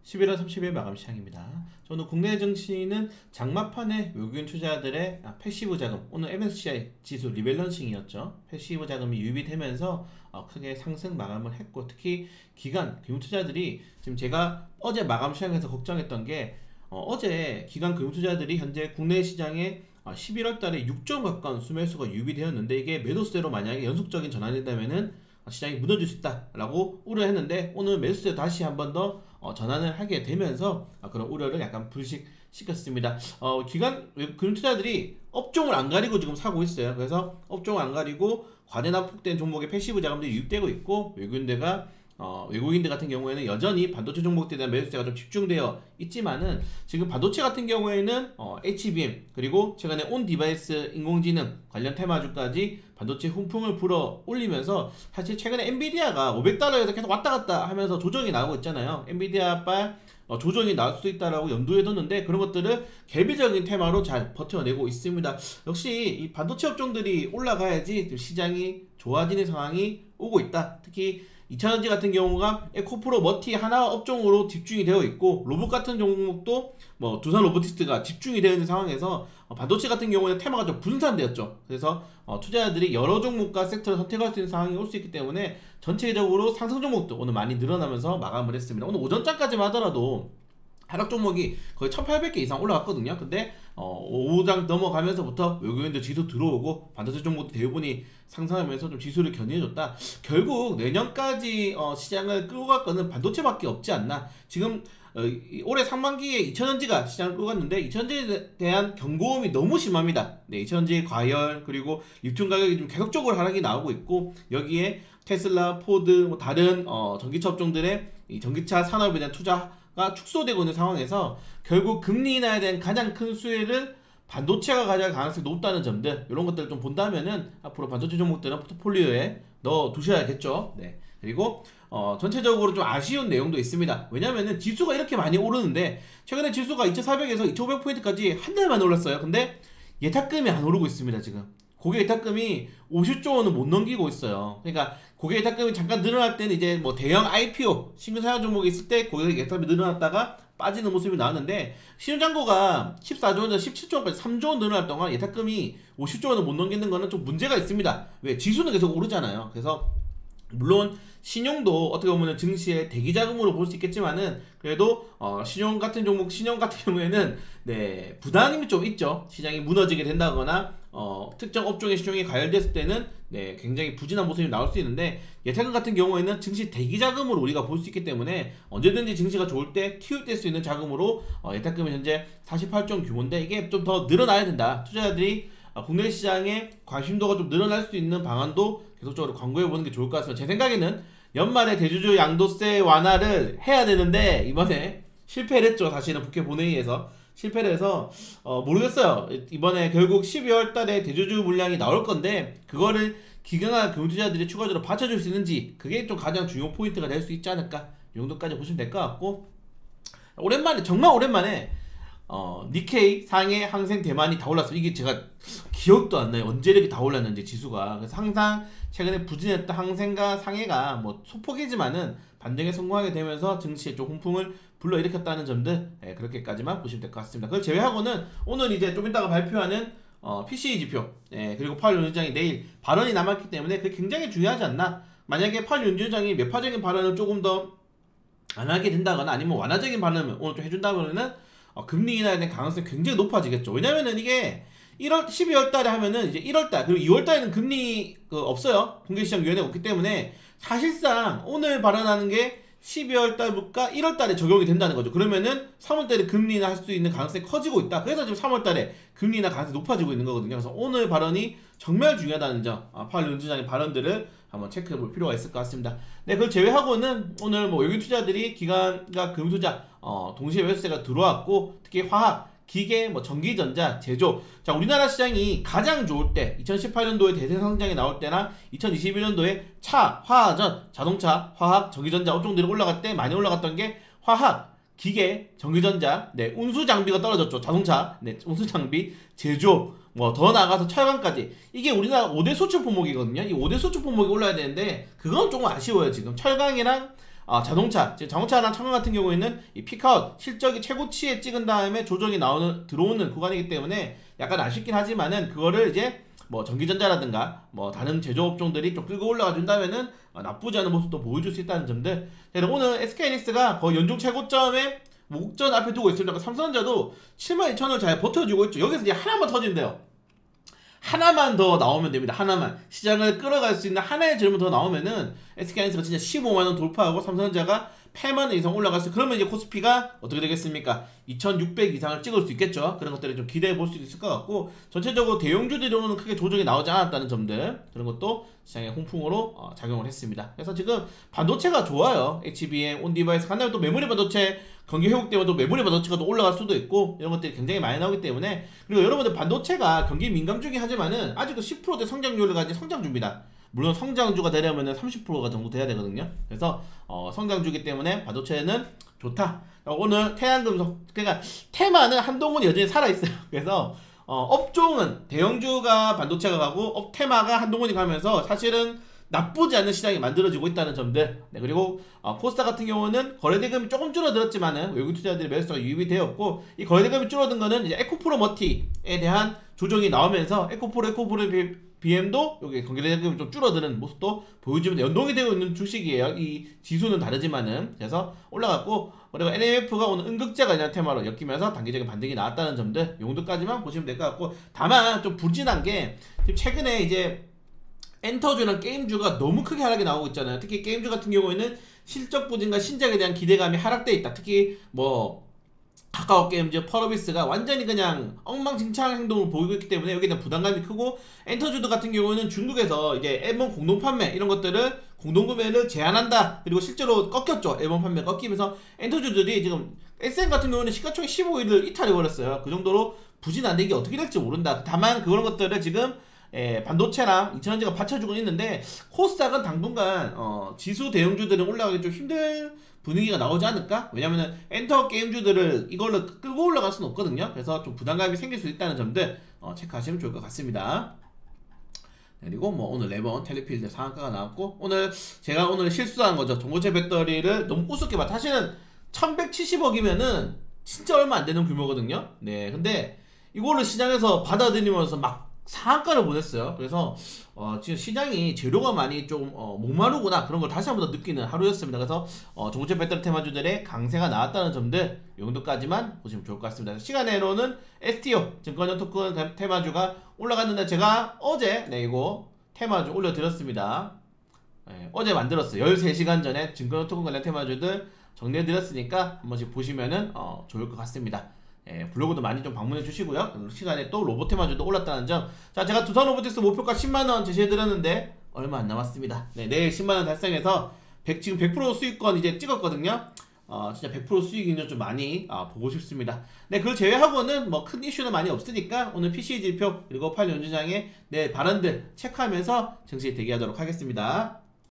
11월 30일 마감 시장입니다. 저는 국내 증시는 장마판에 외국인 투자자들의 패시브 자금, 오늘 MSCI 지수 리밸런싱이었죠. 패시브 자금이 유입이 되면서 크게 상승 마감을 했고, 특히 기관 금융투자들이 지금 제가 어제 마감 시장에서 걱정했던 게 어제 기관 금융투자들이 현재 국내 시장에 11월 달에 6조 가까운 수매수가 유입이 되었는데, 이게 매도세로 만약에 연속적인 전환이 된다면은 시장이 무너질 수 있다라고 우려했는데, 오늘 매수세 다시 한 번 더 전환을 하게 되면서 그런 우려를 약간 불식시켰습니다. 기관 금융투자들이 업종을 안 가리고 지금 사고 있어요. 그래서 업종을 안 가리고 과대납폭된 종목의 패시브 자금들이 유입되고 있고, 외국인들 같은 경우에는 여전히 반도체 종목들에 대한 매수세가 좀 집중되어 있지만은, 지금 반도체 같은 경우에는 HBM 그리고 최근에 온 디바이스 인공지능 관련 테마주까지 반도체 훈풍을 불어 올리면서, 사실 최근에 엔비디아가 500달러에서 계속 왔다 갔다 하면서 조정이 나오고 있잖아요. 엔비디아발 조정이 나올 수 있다라고 염두에 뒀는데, 그런 것들을 개별적인 테마로 잘 버텨내고 있습니다. 역시 이 반도체 업종들이 올라가야지 시장이 좋아지는 상황이 오고 있다. 특히 2차전지 같은 경우가 에코프로 머티 하나 업종으로 집중이 되어 있고, 로봇 같은 종목도 두산 로보티스트가 집중이 되어 있는 상황에서 반도체 같은 경우는 테마가 좀 분산되었죠. 그래서 투자자들이 여러 종목과 섹터를 선택할 수 있는 상황이 올 수 있기 때문에 전체적으로 상승 종목도 오늘 많이 늘어나면서 마감을 했습니다. 오늘 오전장까지만 하더라도 하락 종목이 거의 1800개 이상 올라갔거든요. 근데 오후장 넘어가면서부터 외국인들 지수 들어오고 반도체 종목도 대부분이 상승하면서 좀 지수를 견인해줬다. 결국 내년까지 시장을 끌고 갈 거는 반도체밖에 없지 않나. 지금 올해 상반기에 2차전지가 시장을 끌고 갔는데, 2차전지에 대한 경고음이 너무 심합니다. 네, 2차전지 과열 그리고 리튬 가격이 좀 계속적으로 하락이 나오고 있고, 여기에 테슬라, 포드, 다른 전기차 업종들의 이 전기차 산업에 대한 투자가 축소되고 있는 상황에서 결국 금리 인하에 대한 가장 큰 수혜를 반도체가 가져갈 가능성이 높다는 점들, 이런 것들을 좀 본다면은 앞으로 반도체 종목들은 포트폴리오에 넣어 두셔야겠죠. 네. 그리고 전체적으로 좀 아쉬운 내용도 있습니다. 왜냐면은 지수가 이렇게 많이 오르는데, 최근에 지수가 2400에서 2500포인트까지 한 달 만에 올랐어요. 근데 예탁금이 안 오르고 있습니다. 지금 고객 예탁금이 50조 원은 못 넘기고 있어요. 그러니까 고객 예탁금이 잠깐 늘어날 때는 이제 대형 IPO 신규 사양 종목이 있을 때 고객 예탁금이 늘어났다가 빠지는 모습이 나왔는데, 신용잔고가 14조 원에서 17조 원까지 3조 원 늘어날 동안 예탁금이 50조 원을 못 넘기는 거는 좀 문제가 있습니다. 왜? 지수는 계속 오르잖아요. 그래서 물론 신용도 어떻게 보면 증시의 대기자금으로 볼 수 있겠지만은, 그래도 신용 같은 경우에는 부담이 좀 있죠. 시장이 무너지게 된다거나 특정 업종의 신용이 가열됐을 때는 굉장히 부진한 모습이 나올 수 있는데, 예탁금 같은 경우에는 증시 대기자금으로 우리가 볼 수 있기 때문에 언제든지 증시가 좋을 때 투입될 수 있는 자금으로 예탁금이 현재 48조 규모인데, 이게 좀 더 늘어나야 된다. 투자자들이 국내 시장에 관심도가 좀 늘어날 수 있는 방안도 계속적으로 광고해보는 게 좋을 것 같습니다. 제 생각에는 연말에 대주주 양도세 완화를 해야 되는데, 이번에 실패를 했죠. 사실은 국회 본회의에서 실패를 해서 모르겠어요. 이번에 결국 12월 달에 대주주 물량이 나올 건데, 그거를 기관과 금융투자들이 추가적으로 받쳐줄 수 있는지, 그게 좀 가장 중요 포인트가 될 수 있지 않을까, 이 정도까지 보시면 될 것 같고, 오랜만에, 정말 오랜만에 니케이, 상해, 항생, 대만이 다 올랐어요. 이게 제가 기억도 안 나요. 언제 이렇게 다 올랐는지 지수가. 그래서 항상 최근에 부진했던 항생과 상해가 소폭이지만은 반등에 성공하게 되면서 증시에 좀 훈풍을 불러일으켰다는 점들, 그렇게까지만 보시면 될 것 같습니다. 그걸 제외하고는 오늘 이제 좀 이따가 발표하는 PCE 지표, 그리고 파월 연준장이 내일 발언이 남았기 때문에 그게 굉장히 중요하지 않나. 만약에 파월 연준장이 매파적인 발언을 조금 더 안 하게 된다거나 아니면 완화적인 발언을 오늘 좀 해준다면은 금리 인하에 대한 가능성이 굉장히 높아지겠죠. 왜냐면은 이게 12월 달에 하면은 이제 1월 달, 그리고 2월 달에는 금리 없어요. 공개시장위원회가 없기 때문에 사실상 오늘 발언하는 게 12월 달부터 1월 달에 적용이 된다는 거죠. 그러면은 3월 달에 금리 인하 할 수 있는 가능성이 커지고 있다. 그래서 지금 3월 달에 금리 인하 가능성이 높아지고 있는 거거든요. 그래서 오늘 발언이 정말 중요하다는 점, 파월 연준장의 발언들을 한번 체크해 볼 필요가 있을 것 같습니다. 그걸 제외하고는 오늘 외국인 투자들이 기관과 금투자 동시에 매수세가 들어왔고, 특히 화학, 기계, 전기전자, 제조. 자, 우리나라 시장이 가장 좋을 때 2018년도에 대세 성장이 나올 때나 2021년도에 차, 화전, 자동차, 화학, 전기전자 업종들이 올라갈 때 많이 올라갔던 게 화학, 기계, 전기전자, 운수 장비가 떨어졌죠. 자동차, 운수 장비, 제조, 더 나아가서 철강까지. 이게 우리나라 5대 수출 품목이거든요. 이 5대 수출 품목이 올라야 되는데, 그건 조금 아쉬워요. 지금 철강이랑 자동차, 지금 자동차랑 차량 같은 경우에는 이 피크아웃 실적이 최고치에 찍은 다음에 조정이 들어오는 구간이기 때문에 약간 아쉽긴 하지만은 그거를 이제 뭐 전기전자라든가 뭐 다른 제조업종들이 좀 끌고 올라가 준다면은 나쁘지 않은 모습도 보여줄 수 있다는 점들. 오늘 SK하이닉스가 거의 연중 최고점에 목전 앞에 두고 있으니까 삼성전자도 72,000원을 잘 버텨주고 있죠. 여기서 이제 하나만 터진대요. 하나만 더 나오면 됩니다. 하나만 시장을 끌어갈 수 있는 하나의 질문 더 나오면은 SK하이닉스가 진짜 15만원 돌파하고 삼성전자가 8만원 이상 올라갔어요. 그러면 이제 코스피가 어떻게 되겠습니까? 2600 이상을 찍을 수 있겠죠. 그런 것들을 좀 기대해 볼 수 있을 것 같고, 전체적으로 대형주들로는 크게 조정이 나오지 않았다는 점들, 그런 것도 시장의 홍풍으로 작용을 했습니다. 그래서 지금 반도체가 좋아요. HBM, 온디바이스, 간다음에 또 메모리 반도체 경기 회복 때문에 또 메모리 반도체가 또 올라갈 수도 있고, 이런 것들이 굉장히 많이 나오기 때문에. 그리고 여러분들 반도체가 경기 민감주긴 하지만은 아직도 10%대 성장률을 가진 성장주입니다. 물론 성장주가 되려면 30%가 정도 돼야 되거든요. 그래서 성장주기 때문에 반도체는 좋다. 오늘 태양금속, 그러니까 테마는 한동훈이 여전히 살아있어요. 그래서 업종은 대형주가 반도체가 가고 테마가 한동훈이 가면서 사실은 나쁘지 않은 시장이 만들어지고 있다는 점들. 네, 그리고 코스닥 같은 경우는 거래대금이 조금 줄어들었지만은 외국 투자자들의 매수가 유입이 되었고, 이 거래대금이 줄어든 거는 이제 에코프로 머티에 대한 조정이 나오면서 에코프로 BM도 여기 거래대금이 좀 줄어드는 모습도 보여주면 연동이 되어 있는 주식이에요. 이 지수는 다르지만은. 그래서 올라갔고, 그리고 NMF가 오늘 응급제가 이런 테마로 엮이면서 단기적인 반등이 나왔다는 점들, 용도까지만 보시면 될 것 같고, 다만 좀 불진한 게 지금 최근에 이제 엔터주랑 게임주가 너무 크게 하락이 나오고 있잖아요. 특히 게임주 같은 경우에는 실적 부진과 신작에 대한 기대감이 하락돼 있다. 특히 뭐 카카오게임즈, 펄어비스가 완전히 그냥 엉망진창 행동을 보이고 있기 때문에 여기에 대한 부담감이 크고, 엔터주도 같은 경우는 중국에서 이제 앨범 공동 판매 이런 것들을 공동 구매를 제한한다. 그리고 실제로 꺾였죠. 앨범 판매 꺾이면서 엔터주들이 지금 SM 같은 경우는 시가총액 15일을 이탈해 버렸어요. 그 정도로 부진한데 이게 어떻게 될지 모른다. 다만 그런 것들을 지금 반도체랑 2차전지가 받쳐주고 있는데, 코스닥은 당분간 지수 대형주들은 올라가기 좀 힘든 분위기가 나오지 않을까? 왜냐면은 엔터 게임주들을 이걸로 끌고 올라갈 수는 없거든요. 그래서 좀 부담감이 생길 수 있다는 점들 체크하시면 좋을 것 같습니다. 그리고 뭐 오늘 레번 텔레필드 상한가가 나왔고, 오늘 제가 오늘 실수한 거죠. 전고체 배터리를 너무 우습게 봤다. 사실은 1170억이면은 진짜 얼마 안 되는 규모거든요. 네, 근데 이거를 시장에서 받아들이면서 막 상한가를 보냈어요. 그래서 지금 시장이 재료가 많이 좀 목마르구나, 그런 걸 다시 한번 더 느끼는 하루였습니다. 그래서 전고체 배터리 테마주들의 강세가 나왔다는 점들 용도까지만 보시면 좋을 것 같습니다. 시간으로는 STO 증권형 토큰 테마주가 올라갔는데, 제가 어제 이거 테마주 올려드렸습니다. 어제 만들었어요. 13시간 전에 증권형 토큰 관련 테마주들 정리해드렸으니까 한 번씩 보시면은 좋을 것 같습니다. 블로그도 많이 좀 방문해 주시고요. 시간에 또 로봇 테마주도 올랐다는 점. 자, 제가 두산 로보틱스 목표가 10만원 제시해드렸는데 얼마 안 남았습니다. 네, 내일 10만원 달성해서 지금 100% 수익권 이제 찍었거든요. 진짜 100% 수익률 좀 많이 보고 싶습니다. 네, 그걸 제외하고는 뭐 큰 이슈는 많이 없으니까 오늘 PCE 지표 그리고 8 연주장의 내 발언들 체크하면서 증시에 대기하도록 하겠습니다.